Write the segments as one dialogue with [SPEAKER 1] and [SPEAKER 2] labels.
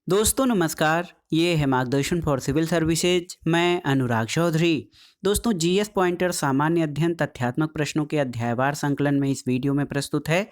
[SPEAKER 1] दोस्तों नमस्कार। ये है मार्गदर्शन फॉर सिविल सर्विसेज। मैं अनुराग चौधरी। दोस्तों जीएस पॉइंटर सामान्य अध्ययन तथ्यात्मक प्रश्नों के अध्यायवार संकलन में इस वीडियो में प्रस्तुत है।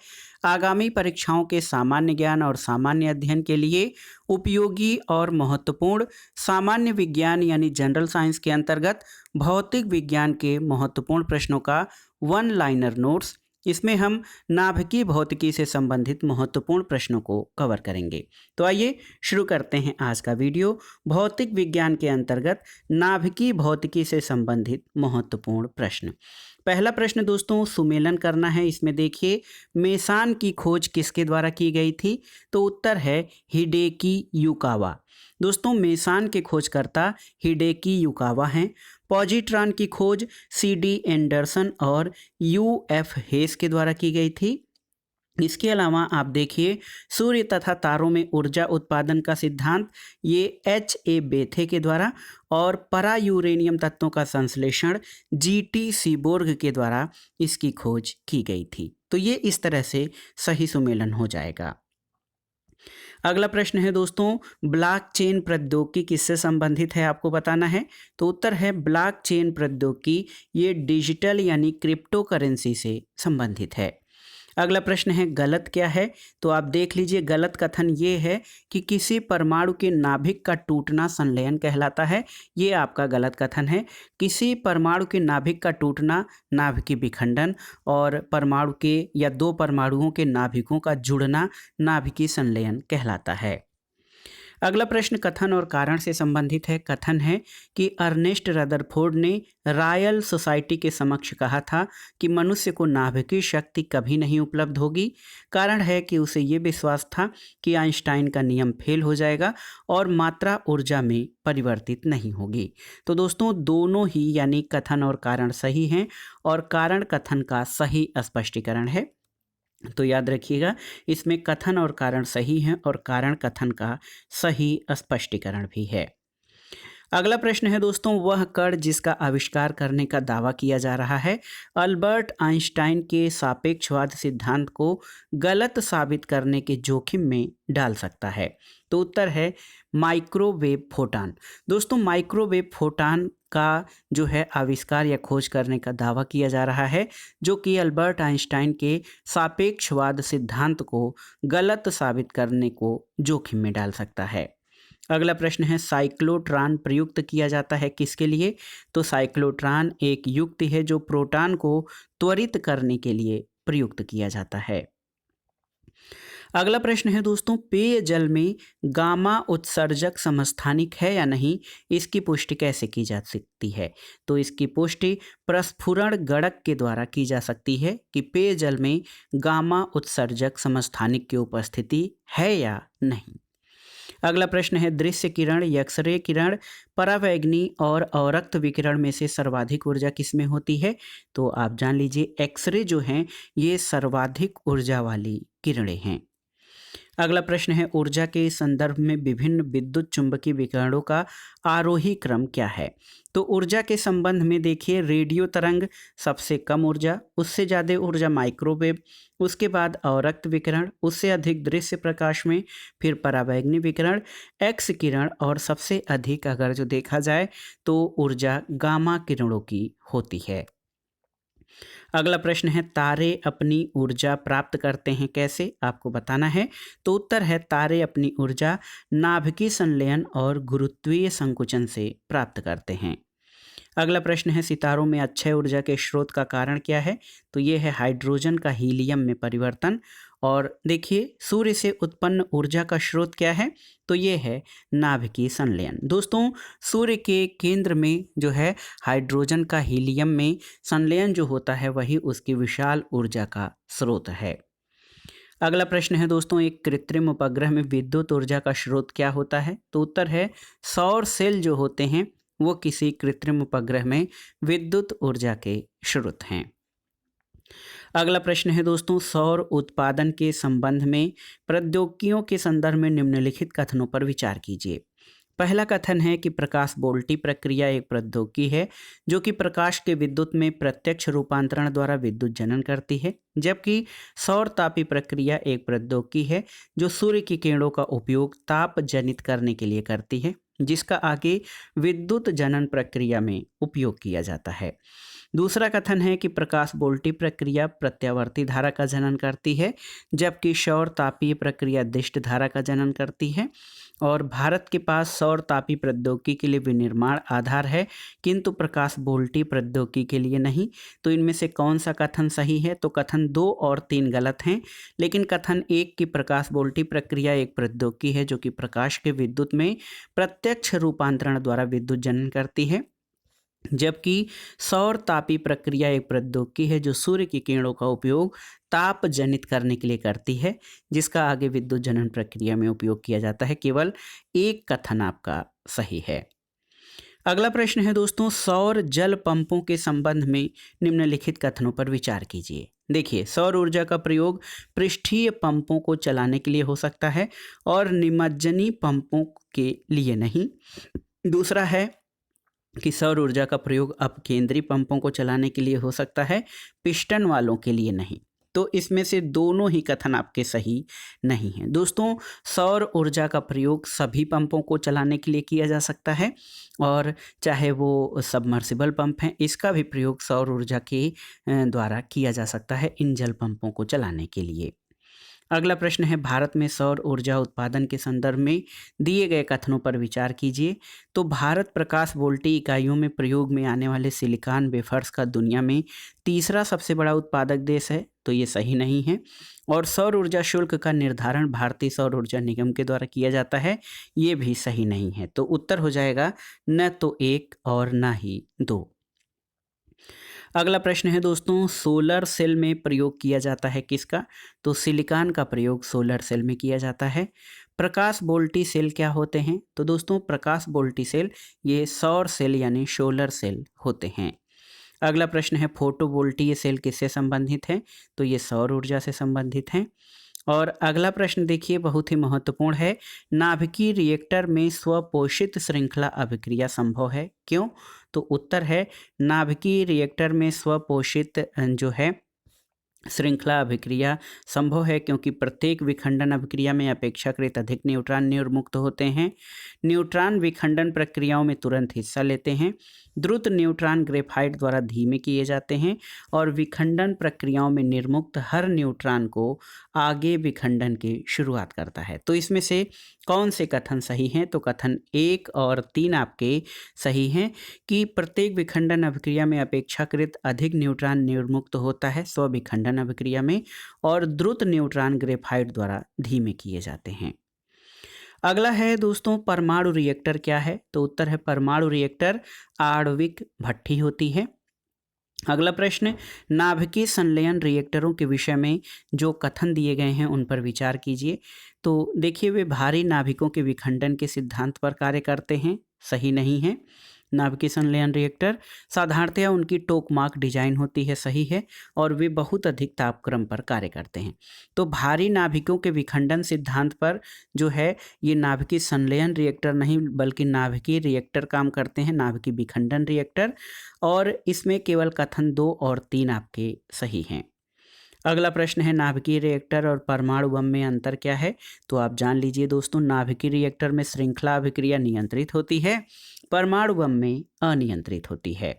[SPEAKER 1] आगामी परीक्षाओं के सामान्य ज्ञान और सामान्य अध्ययन के लिए उपयोगी और महत्वपूर्ण सामान्य विज्ञान यानी जनरल साइंस के अंतर्गत भौतिक विज्ञान के महत्वपूर्ण प्रश्नों का वन लाइनर नोट्स। इसमें हम नाभिकीय भौतिकी से संबंधित महत्वपूर्ण प्रश्नों को कवर करेंगे। तो आइए शुरू करते हैं आज का वीडियो। भौतिक विज्ञान के अंतर्गत नाभिकीय भौतिकी से संबंधित महत्वपूर्ण प्रश्न। पहला प्रश्न दोस्तों सुमेलन करना है। इसमें देखिए मेसान की खोज किसके द्वारा की गई थी? तो उत्तर है हिडेकी युकावा। दोस्तों मेसान के खोजकर्ता हिडेकी युकावा हैं। पॉजिट्रॉन की खोज सीडी एंडरसन और यूएफ हेस के द्वारा की गई थी। इसके अलावा आप देखिए सूर्य तथा तारों में ऊर्जा उत्पादन का सिद्धांत ये एच.ए. बेथे के द्वारा और परा यूरेनियम तत्वों का संश्लेषण जी.टी. सीबोर्ग के द्वारा इसकी खोज की गई थी। तो ये इस तरह से सही सुमेलन हो जाएगा। अगला प्रश्न है दोस्तों ब्लॉकचेन प्रौद्योगिकी किससे संबंधित है आपको बताना है। तो उत्तर है ब्लॉकचेन प्रौद्योगिकी ये डिजिटल यानी क्रिप्टो करेंसी से संबंधित है। अगला प्रश्न है गलत क्या है? तो आप देख लीजिए गलत कथन ये है कि किसी परमाणु के नाभिक का टूटना संलयन कहलाता है। ये आपका गलत कथन है। किसी परमाणु के नाभिक का टूटना नाभिकीय विखंडन और परमाणु के या दो परमाणुओं के नाभिकों का जुड़ना नाभिकीय संलयन कहलाता है। अगला प्रश्न कथन और कारण से संबंधित है। कथन है कि अर्नेस्ट रदरफोर्ड ने रॉयल सोसाइटी के समक्ष कहा था कि मनुष्य को नाभिकीय शक्ति कभी नहीं उपलब्ध होगी। कारण है कि उसे ये विश्वास था कि आइंस्टाइन का नियम फेल हो जाएगा और मात्रा ऊर्जा में परिवर्तित नहीं होगी। तो दोस्तों दोनों ही यानी कथन और कारण सही हैं और कारण कथन का सही स्पष्टीकरण है। तो याद रखिएगा इसमें कथन और कारण सही हैं और कारण कथन का सही स्पष्टीकरण भी है। अगला प्रश्न है दोस्तों वह कण जिसका आविष्कार करने का दावा किया जा रहा है अल्बर्ट आइंस्टाइन के सापेक्षवाद सिद्धांत को गलत साबित करने के जोखिम में डाल सकता है। तो उत्तर है माइक्रोवेव फोटॉन। दोस्तों माइक्रोवेव फोटॉन का जो है आविष्कार या खोज करने का दावा किया जा रहा है जो कि अल्बर्ट आइंस्टाइन के सापेक्षवाद सिद्धांत को गलत साबित करने को जोखिम में डाल सकता है। अगला प्रश्न है साइक्लोट्रॉन प्रयुक्त किया जाता है किसके लिए? तो साइक्लोट्रॉन एक युक्ति है जो प्रोटॉन को त्वरित करने के लिए प्रयुक्त किया जाता है। अगला प्रश्न है दोस्तों पेयजल में गामा उत्सर्जक समस्थानिक है या नहीं, इसकी पुष्टि कैसे की जा सकती है? तो इसकी पुष्टि प्रस्फुरण गणक के द्वारा की जा सकती है कि पेयजल में गामा उत्सर्जक समस्थानिक की उपस्थिति है या नहीं। अगला प्रश्न है दृश्य किरण एक्सरे किरण परावैंगनी और अवरक्त विकिरण में से सर्वाधिक ऊर्जा किसमें होती है? तो आप जान लीजिए एक्सरे जो हैं ये सर्वाधिक ऊर्जा वाली किरणें हैं। अगला प्रश्न है ऊर्जा के संदर्भ में विभिन्न विद्युत चुंबकीय विकिरणों का आरोही क्रम क्या है? तो ऊर्जा के संबंध में देखिए रेडियो तरंग सबसे कम ऊर्जा, उससे ज़्यादा ऊर्जा माइक्रोवेव, उसके बाद अवरक्त विकिरण, उससे अधिक दृश्य प्रकाश में, फिर परावैंगनी विकिरण, एक्स किरण और सबसे अधिक अगर जो देखा जाए तो ऊर्जा गामा किरणों की होती है। अगला प्रश्न है तारे अपनी ऊर्जा प्राप्त करते हैं कैसे, आपको बताना है। तो उत्तर है तारे अपनी ऊर्जा नाभिकीय संलयन और गुरुत्वीय संकुचन से प्राप्त करते हैं। अगला प्रश्न है सितारों में अक्षय ऊर्जा के स्रोत का कारण क्या है? तो ये है हाइड्रोजन का हीलियम में परिवर्तन। और देखिए सूर्य से उत्पन्न ऊर्जा का स्रोत क्या है? तो ये है नाभिकीय संलयन। दोस्तों सूर्य के केंद्र में जो है हाइड्रोजन का हीलियम में संलयन जो होता है वही उसकी विशाल ऊर्जा का स्रोत है। अगला प्रश्न है दोस्तों एक कृत्रिम उपग्रह में विद्युत ऊर्जा का स्रोत क्या होता है? तो उत्तर है सौर सेल जो होते हैं वो किसी कृत्रिम उपग्रह में विद्युत ऊर्जा के स्रोत हैं। अगला प्रश्न है दोस्तों सौर उत्पादन के संबंध में प्रौद्योगिकियों के संदर्भ में निम्नलिखित कथनों पर विचार कीजिए। पहला कथन है कि प्रकाश बोल्टी प्रक्रिया एक प्रौद्योगिकी है जो कि प्रकाश के विद्युत में प्रत्यक्ष रूपांतरण द्वारा विद्युत जनन करती है, जबकि सौर तापी प्रक्रिया एक प्रौद्योगिकी है जो सूर्य की किरणों का उपयोग ताप जनित करने के लिए करती है, जिसका आगे विद्युत जनन प्रक्रिया में उपयोग किया जाता है। दूसरा कथन है कि प्रकाश बोल्टी प्रक्रिया प्रत्यावर्ती धारा का जनन करती है, जबकि सौर तापीय प्रक्रिया दिष्ट धारा का जनन करती है। और भारत के पास सौर तापी प्रौद्योगिकी के लिए विनिर्माण आधार है, किंतु प्रकाश बोल्टी प्रौद्योगिकी के लिए नहीं। तो इनमें से कौन सा कथन सही है? तो कथन 2 और 3 गलत हैं, लेकिन कथन 1 की प्रकाश बोल्टी प्रक्रिया एक प्रौद्योगिकी है जो कि प्रकाश के विद्युत में प्रत्यक्ष रूपांतरण द्वारा विद्युत जनन करती है, जबकि सौर तापी प्रक्रिया एक प्रौद्योगिकी है जो सूर्य की किरणों का उपयोग ताप जनित करने के लिए करती है, जिसका आगे विद्युत जनन प्रक्रिया में उपयोग किया जाता है। केवल एक कथन आपका सही है। अगला प्रश्न है दोस्तों, सौर जल पंपों के संबंध में निम्नलिखित कथनों पर विचार कीजिए। देखिए, सौर ऊर्जा का प्रयोग पृष्ठीय पंपों को चलाने के लिए हो सकता है और निमज्जनी पंपों के लिए नहीं। दूसरा है कि सौर ऊर्जा का प्रयोग अपकेंद्री पंपों को चलाने के लिए हो सकता है, पिस्टन वालों के लिए नहीं। तो इसमें से दोनों ही कथन आपके सही नहीं हैं। दोस्तों, सौर ऊर्जा का प्रयोग सभी पंपों को चलाने के लिए किया जा सकता है, और चाहे वो सबमर्सिबल पंप हैं, इसका भी प्रयोग सौर ऊर्जा के द्वारा किया जा सकता है इन जल पंपों को चलाने के लिए। अगला प्रश्न है, भारत में सौर ऊर्जा उत्पादन के संदर्भ में दिए गए कथनों पर विचार कीजिए। तो भारत प्रकाश वोल्टी इकाइयों में प्रयोग में आने वाले सिलिकॉन वेफर्स का दुनिया में तीसरा सबसे बड़ा उत्पादक देश है, तो ये सही नहीं है। और सौर ऊर्जा शुल्क का निर्धारण भारतीय सौर ऊर्जा निगम के द्वारा किया जाता है, ये भी सही नहीं है। तो उत्तर हो जाएगा न तो 1 और न ही 2। अगला प्रश्न है दोस्तों, सोलर सेल में प्रयोग किया जाता है किसका? तो सिलिकॉन का प्रयोग सोलर सेल में किया जाता है। प्रकाश वोल्टी सेल क्या होते हैं? तो दोस्तों, प्रकाश वोल्टी सेल ये सौर सेल यानी सोलर सेल होते हैं। अगला प्रश्न है, फोटोवोल्टीय सेल किससे संबंधित है? तो ये सौर ऊर्जा से संबंधित हैं। और अगला प्रश्न देखिए, बहुत ही महत्वपूर्ण है, नाभिकीय रिएक्टर में स्वपोषित श्रृंखला अभिक्रिया संभव है, क्यों? तो उत्तर है, नाभिकीय रिएक्टर में स्वपोषित जो है श्रृंखला अभिक्रिया संभव है, क्योंकि प्रत्येक विखंडन अभिक्रिया में अपेक्षाकृत अधिक न्यूट्रॉन निर्मुक्त होते हैं। न्यूट्रॉन विखंडन प्रक्रियाओं में तुरंत हिस्सा लेते हैं। द्रुत न्यूट्रॉन ग्रेफाइट द्वारा धीमे किए जाते हैं, और विखंडन प्रक्रियाओं में निर्मुक्त हर न्यूट्रॉन को आगे विखंडन की शुरुआत करता है। तो इसमें से कौन से कथन सही हैं? तो कथन 1 और 3 आपके सही हैं कि प्रत्येक विखंडन अभिक्रिया में अपेक्षाकृत अधिक न्यूट्रॉन निर्मुक्त होता है स्व-विखंडन अभिक्रिया में, और द्रुत न्यूट्रॉन ग्रेफाइट द्वारा धीमे किए जाते हैं। अगला है दोस्तों, परमाणु रिएक्टर क्या है? तो उत्तर है, परमाणु रिएक्टर आणविक भट्ठी होती है। अगला प्रश्न, नाभिकीय संलयन रिएक्टरों के विषय में जो कथन दिए गए हैं उन पर विचार कीजिए। तो देखिए, वे भारी नाभिकों के विखंडन के सिद्धांत पर कार्य करते हैं, सही नहीं है। नाभिकीय संलयन रिएक्टर साधारणतया उनकी टोकमाक डिजाइन होती है, सही है, और वे बहुत अधिक तापक्रम पर कार्य करते हैं। तो भारी नाभिकों के विखंडन सिद्धांत पर जो है ये नाभिकीय संलयन रिएक्टर नहीं बल्कि नाभिकीय रिएक्टर काम करते हैं, नाभिकीय विखंडन रिएक्टर, और इसमें केवल कथन 2 और 3 आपके सही हैं। अगला प्रश्न है, नाभिकीय रिएक्टर और परमाणु बम में अंतर क्या है? तो आप जान लीजिए दोस्तों, नाभिकीय रिएक्टर में श्रृंखला अभिक्रिया नियंत्रित होती है, परमाणु बम में अनियंत्रित होती है।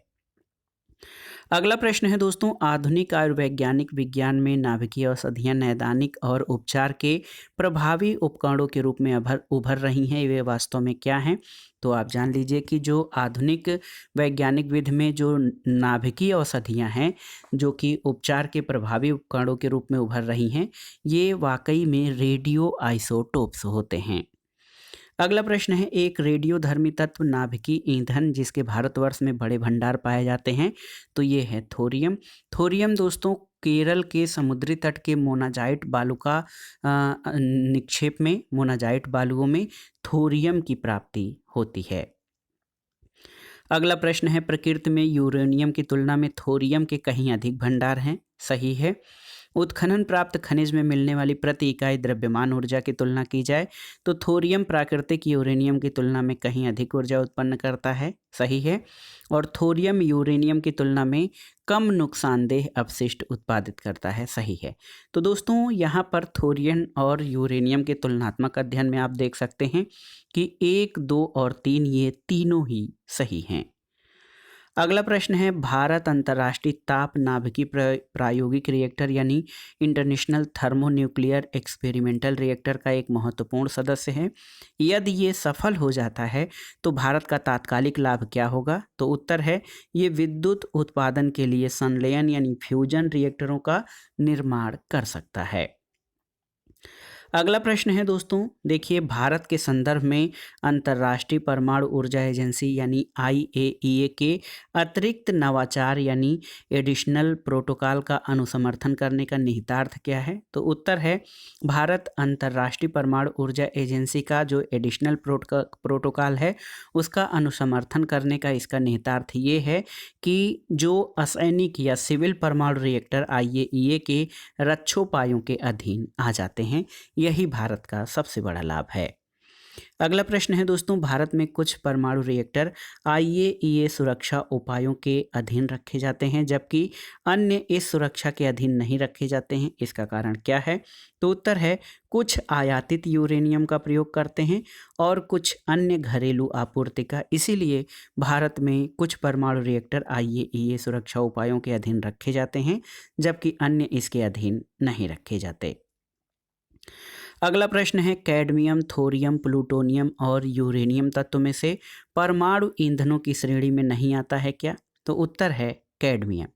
[SPEAKER 1] अगला प्रश्न है दोस्तों, आधुनिक आयुर्वैज्ञानिक विज्ञान में नाभिकीय औषधियाँ नैदानिक और उपचार के प्रभावी उपकरणों के रूप में उभर रही हैं, वे वास्तव में क्या हैं? तो आप जान लीजिए कि जो आधुनिक वैज्ञानिक विधि में जो नाभिकीय औषधियाँ हैं जो कि उपचार के प्रभावी उपकरणों के रूप में उभर रही हैं, ये वाकई में रेडियो आइसोटोप्स होते हैं। अगला प्रश्न है, एक रेडियोधर्मी तत्व नाभिकीय ईंधन जिसके भारतवर्ष में बड़े भंडार पाए जाते हैं, तो ये है थोरियम। थोरियम दोस्तों केरल के समुद्री तट के मोनाजाइट बालू का निक्षेप में, मोनाजाइट बालुओं में थोरियम की प्राप्ति होती है। अगला प्रश्न है, प्रकृति में यूरेनियम की तुलना में थोरियम के कहीं अधिक भंडार हैं, सही है। उत्खनन प्राप्त खनिज में मिलने वाली प्रति इकाई द्रव्यमान ऊर्जा की तुलना की जाए तो थोरियम प्राकृतिक यूरेनियम की तुलना में कहीं अधिक ऊर्जा उत्पन्न करता है, सही है। और थोरियम यूरेनियम की तुलना में कम नुकसानदेह अपशिष्ट उत्पादित करता है, सही है। तो दोस्तों यहाँ पर थोरियम और यूरेनियम के तुलनात्मक अध्ययन में आप देख सकते हैं कि 1, 2 और 3 ये तीनों ही सही हैं। अगला प्रश्न है, भारत अंतर्राष्ट्रीय ताप नाभिकीय प्रायोगिक रिएक्टर यानी इंटरनेशनल थर्मोन्यूक्लियर एक्सपेरिमेंटल रिएक्टर का एक महत्वपूर्ण सदस्य है। यदि ये सफल हो जाता है तो भारत का तात्कालिक लाभ क्या होगा? तो उत्तर है, ये विद्युत उत्पादन के लिए संलयन यानी फ्यूजन रिएक्टरों का निर्माण कर सकता है। अगला प्रश्न है दोस्तों, देखिए भारत के संदर्भ में अंतर्राष्ट्रीय परमाणु ऊर्जा एजेंसी यानी IAEA के अतिरिक्त नवाचार यानी एडिशनल प्रोटोकॉल का अनुसमर्थन करने का निहितार्थ क्या है? तो उत्तर है, भारत अंतर्राष्ट्रीय परमाणु ऊर्जा एजेंसी का जो एडिशनल प्रोटोकॉल है उसका अनुसमर्थन करने का इसका निहितार्थ ये है कि जो असैनिक या सिविल परमाणु रिएक्टर IAEA के रक्षोपायों के अधीन आ जाते हैं, यही भारत का सबसे बड़ा लाभ है। अगला प्रश्न है दोस्तों, भारत में कुछ परमाणु रिएक्टर IAEA सुरक्षा उपायों के अधीन रखे जाते हैं जबकि अन्य इस सुरक्षा के अधीन नहीं रखे जाते हैं, इसका कारण क्या है? तो उत्तर है, कुछ आयातित यूरेनियम का प्रयोग करते हैं और कुछ अन्य घरेलू आपूर्ति का, इसीलिए भारत में कुछ परमाणु रिएक्टर IAEA सुरक्षा उपायों के अधीन रखे जाते हैं जबकि अन्य इसके अधीन नहीं रखे जाते। अगला प्रश्न है, कैडमियम, थोरियम, प्लूटोनियम और यूरेनियम तत्व में से परमाणु ईंधनों की श्रेणी में नहीं आता है क्या? तो उत्तर है कैडमियम।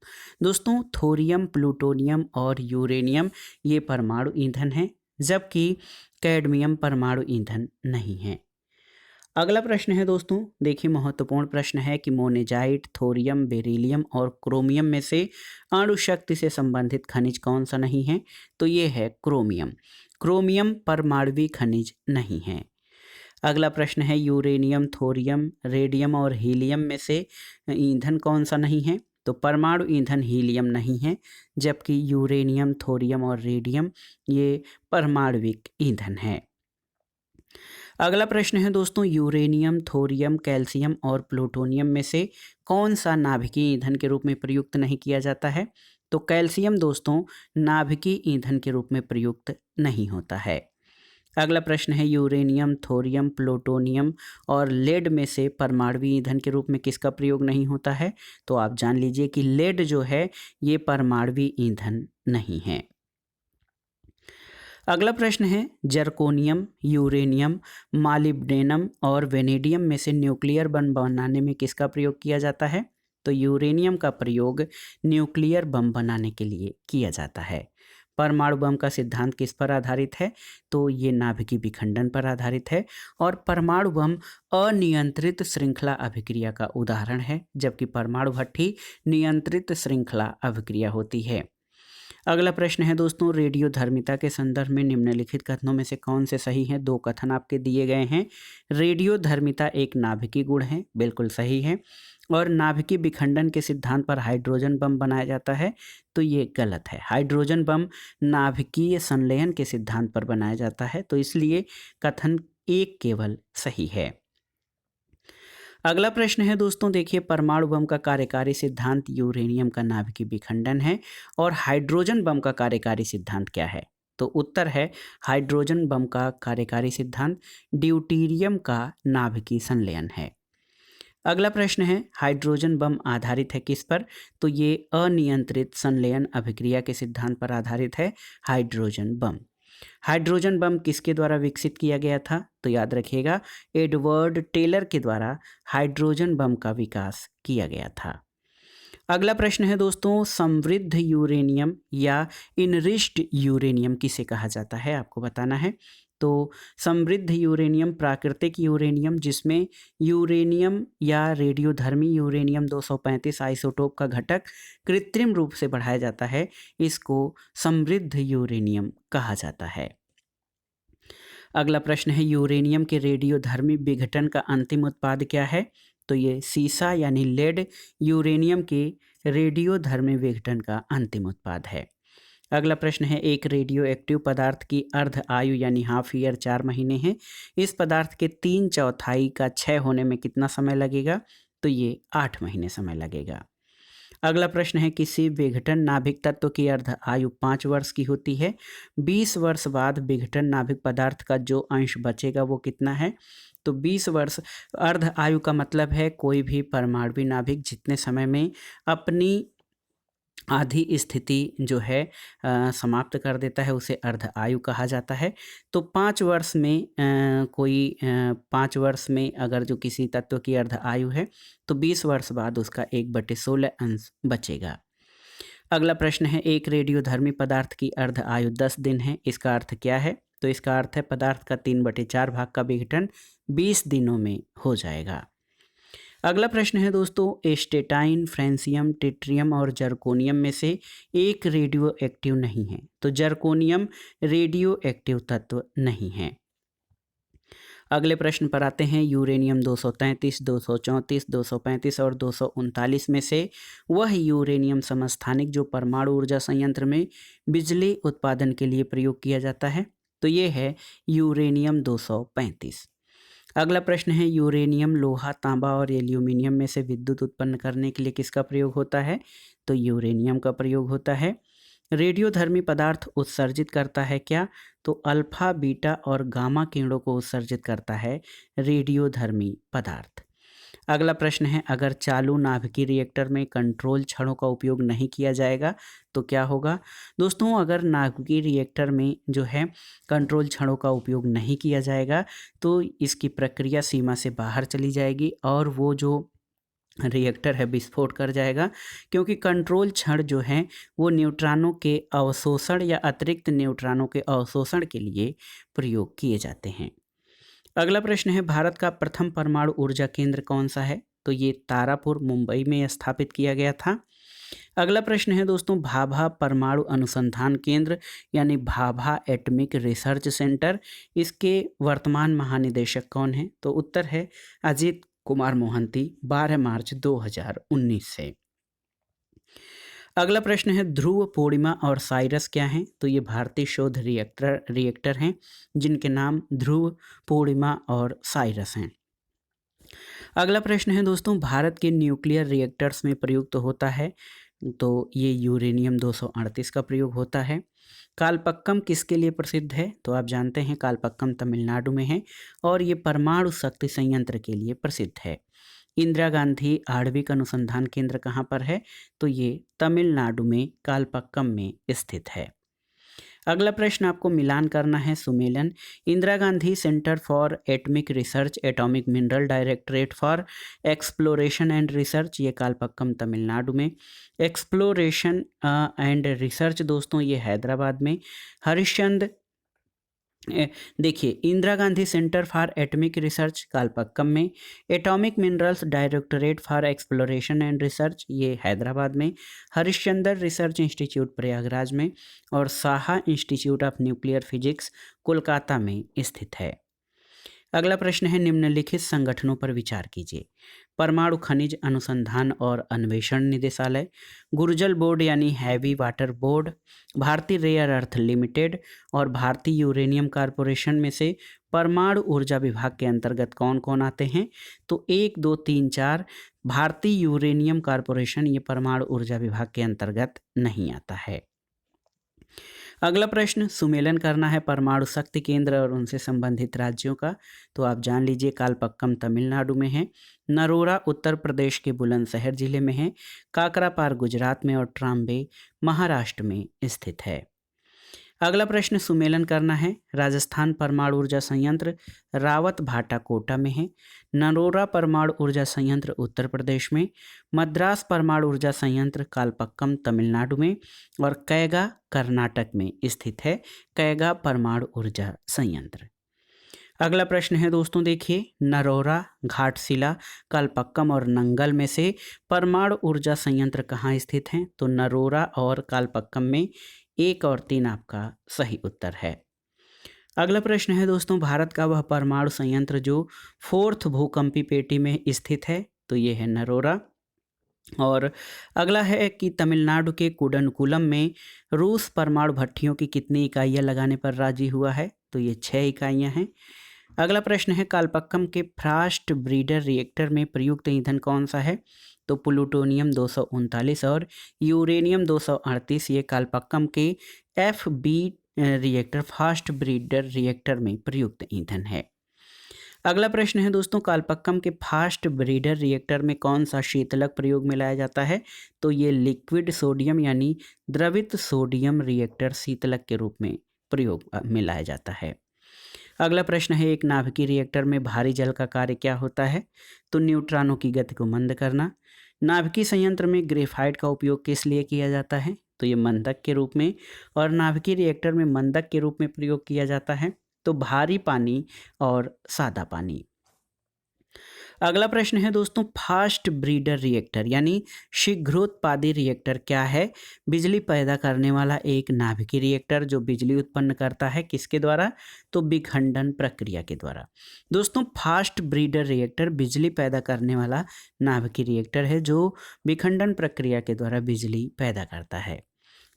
[SPEAKER 1] दोस्तों थोरियम, प्लूटोनियम और यूरेनियम ये परमाणु ईंधन हैं जबकि कैडमियम परमाणु ईंधन नहीं है। अगला प्रश्न है दोस्तों, देखिए महत्वपूर्ण प्रश्न है कि मोनेजाइट, थोरियम, बेरिलियम और क्रोमियम में से अणु शक्ति से संबंधित खनिज कौन सा नहीं है? तो ये है क्रोमियम। क्रोमियम परमाणुवीय खनिज नहीं है। अगला प्रश्न है, यूरेनियम, थोरियम, रेडियम और हीलियम में से ईंधन कौन सा नहीं है? तो परमाणु ईंधन हीलियम नहीं है जबकि यूरेनियम, थोरियम और रेडियम ये परमाणुविक ईंधन है। अगला प्रश्न है दोस्तों, यूरेनियम, थोरियम, कैल्शियम और प्लूटोनियम में से कौन सा नाभिकीय ईंधन के रूप में प्रयुक्त नहीं किया जाता है? तो कैल्शियम दोस्तों नाभिकीय ईंधन के रूप में प्रयुक्त नहीं होता है। अगला प्रश्न है, यूरेनियम, थोरियम, प्लूटोनियम और लेड में से परमाणुवीय ईंधन के रूप में किसका प्रयोग नहीं होता है? तो आप जान लीजिए कि लेड जो है ये परमाणुवीय ईंधन नहीं है। अगला प्रश्न है, जर्कोनियम, यूरेनियम, मालिब्डेनम और वेनेडियम में से न्यूक्लियर बम बनाने में किसका प्रयोग किया जाता है? तो यूरेनियम का प्रयोग न्यूक्लियर बम बनाने के लिए किया जाता है। परमाणु बम का सिद्धांत किस पर आधारित है? तो ये नाभिकीय विखंडन पर आधारित है और परमाणु बम अनियंत्रित श्रृंखला अभिक्रिया का उदाहरण है जबकि परमाणु भट्ठी नियंत्रित श्रृंखला अभिक्रिया होती है। अगला प्रश्न है दोस्तों, रेडियोधर्मिता के संदर्भ में निम्नलिखित कथनों में से कौन से सही हैं? दो कथन आपके दिए गए हैं। रेडियोधर्मिता एक नाभिकीय गुण है, बिल्कुल सही है। और नाभिकीय विखंडन के सिद्धांत पर हाइड्रोजन बम बनाया जाता है, तो ये गलत है। हाइड्रोजन बम नाभिकीय संलयन के सिद्धांत पर बनाया जाता है, तो इसलिए कथन एक केवल सही है। अगला प्रश्न है दोस्तों, देखिए परमाणु बम का कार्यकारी सिद्धांत यूरेनियम का नाभिकीय विखंडन है और हाइड्रोजन बम का कार्यकारी सिद्धांत क्या है? तो उत्तर है, हाइड्रोजन बम का कार्यकारी सिद्धांत ड्यूटेरियम का नाभिकीय संलयन है। अगला प्रश्न है, हाइड्रोजन बम आधारित है किस पर? तो ये अनियंत्रित संलयन अभिक्रिया के सिद्धांत पर आधारित है हाइड्रोजन बम। हाइड्रोजन बम किसके द्वारा विकसित किया गया था? तो याद रखिएगा, एडवर्ड टेलर के द्वारा हाइड्रोजन बम का विकास किया गया था। अगला प्रश्न है दोस्तों, समृद्ध यूरेनियम या इनरिच्ड यूरेनियम किसे कहा जाता है? आपको बताना है। तो समृद्ध यूरेनियम प्राकृतिक यूरेनियम जिसमें यूरेनियम या रेडियोधर्मी यूरेनियम 235 आइसोटोप का घटक कृत्रिम रूप से बढ़ाया जाता है, इसको समृद्ध यूरेनियम कहा जाता है। अगला प्रश्न है, यूरेनियम के रेडियोधर्मी विघटन का अंतिम उत्पाद क्या है? तो ये सीसा यानी लेड यूरेनियम के रेडियोधर्मी विघटन का अंतिम उत्पाद है। अगला प्रश्न है, एक रेडियो एक्टिव पदार्थ की अर्ध आयु यानी हाफ ईयर 4 महीने है। इस पदार्थ के 3/4 का क्षय होने में कितना समय लगेगा? तो ये 8 महीने समय लगेगा। अगला प्रश्न है, किसी विघटन नाभिक तत्व की अर्ध आयु 5 वर्ष की होती है। 20 वर्ष बाद विघटन नाभिक पदार्थ का जो अंश बचेगा वो कितना है? तो 20 वर्ष अर्ध आयु का मतलब है कोई भी परमाणु नाभिक जितने समय में अपनी आधी स्थिति जो है समाप्त कर देता है उसे अर्ध आयु कहा जाता है। तो 5 वर्ष में 5 वर्ष में अगर जो किसी तत्व की अर्ध आयु है तो 20 वर्ष बाद उसका 1/16 अंश बचेगा। अगला प्रश्न है, एक रेडियोधर्मी पदार्थ की अर्ध आयु 10 दिन है। इसका अर्थ क्या है? तो इसका अर्थ है पदार्थ का 3/4 भाग का विघटन 20 दिनों में हो जाएगा। अगला प्रश्न है दोस्तों, एस्टेटाइन, फ्रेंसियम, टिट्रियम और जर्कोनियम में से एक रेडियो एक्टिव नहीं है। तो जर्कोनियम रेडियो एक्टिव तत्व नहीं है। अगले प्रश्न पर आते हैं, यूरेनियम 233, 234, 235 और 239 में से वह यूरेनियम समस्थानिक जो परमाणु ऊर्जा संयंत्र में बिजली उत्पादन के लिए प्रयोग किया जाता है। तो ये है यूरेनियम 235। अगला प्रश्न है, यूरेनियम लोहा, तांबा और एल्यूमिनियम में से विद्युत उत्पन्न करने के लिए किसका प्रयोग होता है? तो यूरेनियम का प्रयोग होता है। रेडियोधर्मी पदार्थ उत्सर्जित करता है क्या? तो अल्फा, बीटा और गामा किरणों को उत्सर्जित करता है रेडियोधर्मी पदार्थ। अगला प्रश्न है, अगर चालू नाभिकीय रिएक्टर में कंट्रोल छड़ों का उपयोग नहीं किया जाएगा तो क्या होगा? दोस्तों, अगर नाभिकीय रिएक्टर में जो है कंट्रोल छड़ों का उपयोग नहीं किया जाएगा तो इसकी प्रक्रिया सीमा से बाहर चली जाएगी और वो जो रिएक्टर है विस्फोट कर जाएगा, क्योंकि कंट्रोल छड़ जो हैं वो न्यूट्रॉनों के अवशोषण या अतिरिक्त न्यूट्रॉनों के अवशोषण के लिए प्रयोग किए जाते हैं। अगला प्रश्न है, भारत का प्रथम परमाणु ऊर्जा केंद्र कौन सा है? तो ये तारापुर, मुंबई में स्थापित किया गया था। अगला प्रश्न है दोस्तों, भाभा परमाणु अनुसंधान केंद्र यानी भाभा एटमिक रिसर्च सेंटर, इसके वर्तमान महानिदेशक कौन है? तो उत्तर है अजीत कुमार मोहंती, 12 मार्च 2019 से। अगला प्रश्न है, ध्रुव, पूर्णिमा और साइरस क्या हैं? तो ये भारतीय शोध रिएक्टर हैं जिनके नाम ध्रुव, पूर्णिमा और साइरस हैं। अगला प्रश्न है दोस्तों, भारत के न्यूक्लियर रिएक्टर्स में प्रयुक्त होता है तो ये यूरेनियम 238 का प्रयोग होता है। कालपक्कम किसके लिए प्रसिद्ध है? तो आप जानते हैं कालपक्कम तमिलनाडु में है और ये परमाणु शक्ति संयंत्र के लिए प्रसिद्ध है। इंदिरा गांधी आणविक अनुसंधान केंद्र कहाँ पर है? तो ये तमिलनाडु में कालपक्कम में स्थित है। अगला प्रश्न आपको मिलान करना है सुमेलन। Indira Gandhi centre for atomic research, atomic mineral directorate for exploration and research, ये कालपक्कम तमिलनाडु में। एक्सप्लोरेशन एंड रिसर्च दोस्तों ये हैदराबाद में। हरिश्चंद्र देखिए, Indira Gandhi centre for atomic research Kalpakkam में, atomic minerals directorate for exploration and research ये हैदराबाद में, हरिश्चंद्र रिसर्च इंस्टीट्यूट प्रयागराज में और Saha institute of nuclear physics Kolkata में स्थित है। अगला प्रश्न है, निम्नलिखित संगठनों पर विचार कीजिए। परमाणु खनिज अनुसंधान और अन्वेषण निदेशालय, गुर्जर बोर्ड यानी हैवी वाटर बोर्ड, भारतीय रेयर अर्थ लिमिटेड और भारतीय यूरेनियम कॉरपोरेशन में से परमाणु ऊर्जा विभाग के अंतर्गत कौन कौन आते हैं? तो 1, 2, 3, 4 भारतीय यूरेनियम कॉरपोरेशन ये परमाणु ऊर्जा विभाग के अंतर्गत नहीं आता है। अगला प्रश्न, सुमेलन करना है परमाणु शक्ति केंद्र और उनसे संबंधित राज्यों का। तो आप जान लीजिए, कालपक्कम तमिलनाडु में है, नरोरा उत्तर प्रदेश के बुलंदशहर जिले में है, काकरापार गुजरात में और ट्राम्बे महाराष्ट्र में स्थित है। अगला प्रश्न सुमेलन करना है, राजस्थान परमाणु ऊर्जा संयंत्र रावत भाटा कोटा में है, नरोरा परमाणु ऊर्जा संयंत्र उत्तर प्रदेश में, मद्रास परमाणु ऊर्जा संयंत्र कालपक्कम तमिलनाडु में और कैगा कर्नाटक में स्थित है, कैगा परमाणु ऊर्जा संयंत्र। अगला प्रश्न है दोस्तों देखिए, नरोरा, घाटशिला, कालपक्कम और नंगल में से परमाणु ऊर्जा संयंत्र कहाँ स्थित हैं? तो नरोरा और कालपक्कम में 1 और 3 आपका सही उत्तर है। अगला प्रश्न है दोस्तों, भारत का वह परमाणु संयंत्र जो 4th भूकंपी पेटी में स्थित है? तो ये है नरोरा। और अगला है कि तमिलनाडु के कुडनकुलम में रूस परमाणु भट्टियों की कितनी इकाइयाँ लगाने पर राजी हुआ है? तो ये 6 इकाइयाँ हैं। अगला प्रश्न है कालपक्कम के फ्रास्ट ब्रीडर रिएक्टर में प्रयुक्त ईंधन कौन सा है? तो प्लूटोनियम 239 और यूरेनियम 238 ये कालपक्कम के FB reactor fast breeder reactor में प्रयुक्त ईंधन है। अगला प्रश्न है दोस्तों कालपक्कम के फास्ट ब्रीडर रिएक्टर में कौन सा शीतलक प्रयोग में लाया जाता है? तो ये लिक्विड सोडियम यानी द्रवित सोडियम रिएक्टर शीतलक के रूप में प्रयोग में लाया जाता है। अगला प्रश्न है एक नाभिकीय रिएक्टर में भारी जल का कार्य क्या होता है? तो न्यूट्रॉनों की गति को मंद करना। नाभिकीय संयंत्र में ग्रेफाइट का उपयोग किस लिए किया जाता है? तो ये मंदक के रूप में। और नाभिकीय रिएक्टर में मंदक के रूप में प्रयोग किया जाता है तो भारी पानी और सादा पानी। अगला प्रश्न है दोस्तों फास्ट ब्रीडर रिएक्टर यानी शीघ्रोत्पादी रिएक्टर क्या है? बिजली पैदा करने वाला एक नाभिकीय रिएक्टर जो बिजली उत्पन्न करता है किसके द्वारा? तो विखंडन प्रक्रिया के द्वारा। दोस्तों फास्ट ब्रीडर रिएक्टर बिजली पैदा करने वाला नाभिकीय रिएक्टर है जो विखंडन प्रक्रिया के द्वारा बिजली पैदा करता है।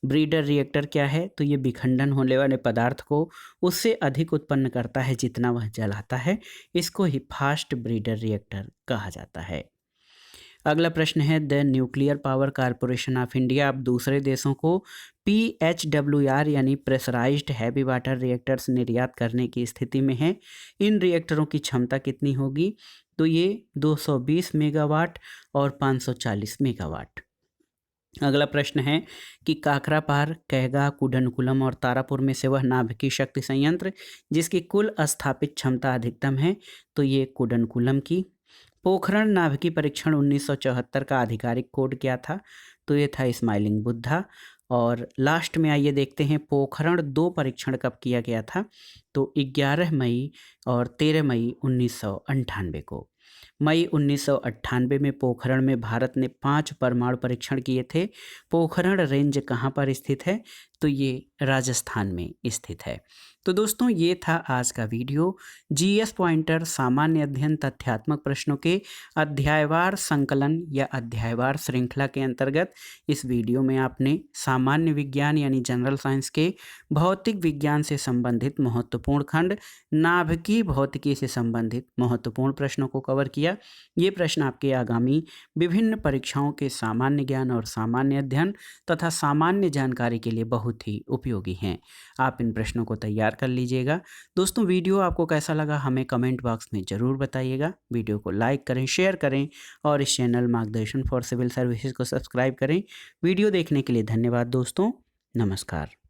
[SPEAKER 1] ब्रीडर रिएक्टर क्या है? तो ये विखंडन होने वाले पदार्थ को उससे अधिक उत्पन्न करता है जितना वह जलाता है। इसको ही फास्ट ब्रीडर रिएक्टर कहा जाता है। अगला प्रश्न है the nuclear power corporation of India अब दूसरे देशों को PHWR यानी प्रेशराइज्ड हैवी वाटर रिएक्टर्स निर्यात करने की स्थिति में है। इन रिएक्टरों की क्षमता कितनी होगी? तो ये 220 मेगावाट और 540 मेगावाट। अगला प्रश्न है कि काकरापार, कैगा, कुडनकुलम और तारापुर में से वह नाभिकीय शक्ति संयंत्र जिसकी कुल स्थापित क्षमता अधिकतम है? तो ये कुडनकुलम की। पोखरण नाभिकीय परीक्षण 1974 का आधिकारिक कोड क्या था? तो ये था स्माइलिंग बुद्धा। और लास्ट में आइए देखते हैं पोखरण 2 परीक्षण कब किया गया था? तो 11 मई और 13 मई 1998 को। मई 1998 में पोखरण में भारत ने 5 परमाणु परीक्षण किए थे। पोखरण रेंज कहाँ पर स्थित है? तो ये राजस्थान में स्थित है। तो दोस्तों ये था आज का वीडियो। GS पॉइंटर सामान्य अध्ययन तथ्यात्मक प्रश्नों के अध्यायवार संकलन या अध्यायवार श्रृंखला के अंतर्गत इस वीडियो में आपने सामान्य विज्ञान यानी जनरल साइंस के भौतिक विज्ञान से संबंधित महत्वपूर्ण खंड नाभिकीय भौतिकी से संबंधित महत्वपूर्ण प्रश्नों को कवर किया। ये प्रश्न आपके आगामी विभिन्न परीक्षाओं के सामान्य ज्ञान और सामान्य अध्ययन तथा सामान्य जानकारी के लिए बहुत ही उपयोगी हैं। आप इन प्रश्नों को तैयार कर लीजिएगा। दोस्तों वीडियो आपको कैसा लगा हमें कमेंट बॉक्स में ज़रूर बताइएगा। वीडियो को लाइक करें, शेयर करें और इस चैनल मार्गदर्शन फॉर सिविल सर्विसेज को सब्सक्राइब करें। वीडियो देखने के लिए धन्यवाद दोस्तों। नमस्कार।